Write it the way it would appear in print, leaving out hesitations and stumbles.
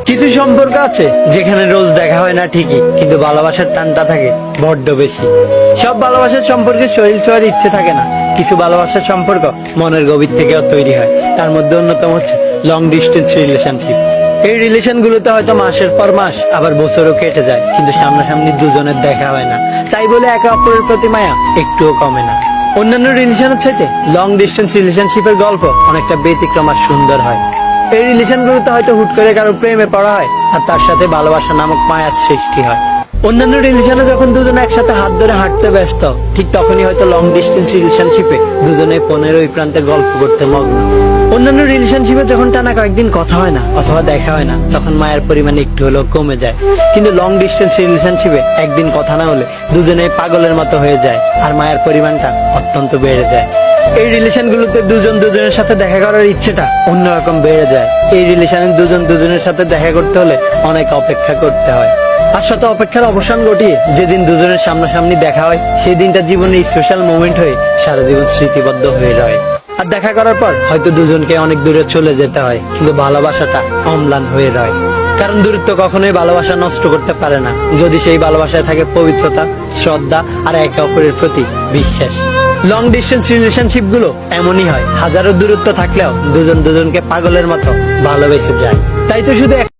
কিছু সম্পর্ক আছে যেখানে রোজ দেখা হয় না ঠিকই, কিন্তু ভালোবাসার টানটা থাকে বড্ড বেশি। সব ভালোবাসার সম্পর্কে শরীর ছোঁয়ার ইচ্ছে থাকে না, কিছু ভালোবাসার সম্পর্ক মনের গভীর থেকেও তৈরি হয়। তার মধ্যে অন্যতম হচ্ছে লং ডিস্টেন্স রিলেশনশিপ। এই রিলেশন গুলোতে হয়তো মাসের পর মাস, আবার বছরও কেটে যায়, কিন্তু সামনাসামনি দুজনের দেখা হয় না। তাই বলে একে অপরের প্রতি মায়া একটুও কমে না। অন্যান্য রিলেশনের চাইতে লং ডিস্টেন্স রিলেশনশিপের গল্প অনেকটা ব্যতিক্রম আর সুন্দর হয়। এই রিলেশনগুলোতে হয়তো হুট করে কারো প্রেমে পড়া হয়, আর তার সাথে ভালোবাসা নামক মায়ার সৃষ্টি হয়। অন্যান্য রিলেশনে যখন দুজনে একসাথে হাত ধরে হাঁটতে ব্যস্ত, ঠিক তখনই হয়তো লং ডিস্টেন্স রিলেশনশিপে দুজনে 15 প্রান্তে গল্প করতে মগ্ন। অন্যান্য রিলেশনশিপে যখন টানা কয়েকদিন কথা হয় না অথবা দেখা হয় না, তখন মায়ের পরিমাণ একটু হলেও কমে যায়। কিন্তু লং ডিস্টেন্স রিলেশনশিপে একদিন কথা না হলে দুজনে পাগলের মতো হয়ে যায়, আর মায়ের পরিমাণটা অত্যন্ত বেড়ে যায়। এই রিলেশন গুলোতে দুজন দুজনের সাথে দেখা করার ইচ্ছেটা অন্যরকম বেড়ে যায়। এই রিলেশনে দুজন দুজনের সাথে দেখা করতে হলে অনেক অপেক্ষা করতে হয়। আর শত অপেক্ষার অবসান ঘটিয়ে যেদিন দুজনের সামনাসামনি দেখা হয়, সেই দিনটা জীবনের স্পেশাল মোমেন্ট হয়ে সারা জীবন স্মৃতিবদ্ধ হয়ে রয়। আর দেখা করার পর হয়তো দুজনকে অনেক দূরে চলে যেতে হয়, কিন্তু ভালোবাসাটা অম্লান হয়ে রয়। কারণ দূরত্ব কখনোই ভালোবাসা নষ্ট করতে পারে না, যদি সেই ভালোবাসায় থাকে পবিত্রতা, শ্রদ্ধা আর একে অপরের প্রতি বিশ্বাস। লং ডিস্টেন্স রিলেশনশিপ গুলো এমনই হয়, হাজারো দূরত্ব থাকলেও দুজন দুজনকে পাগলের মতো ভালোবেসে যায়। তাই তো শুধু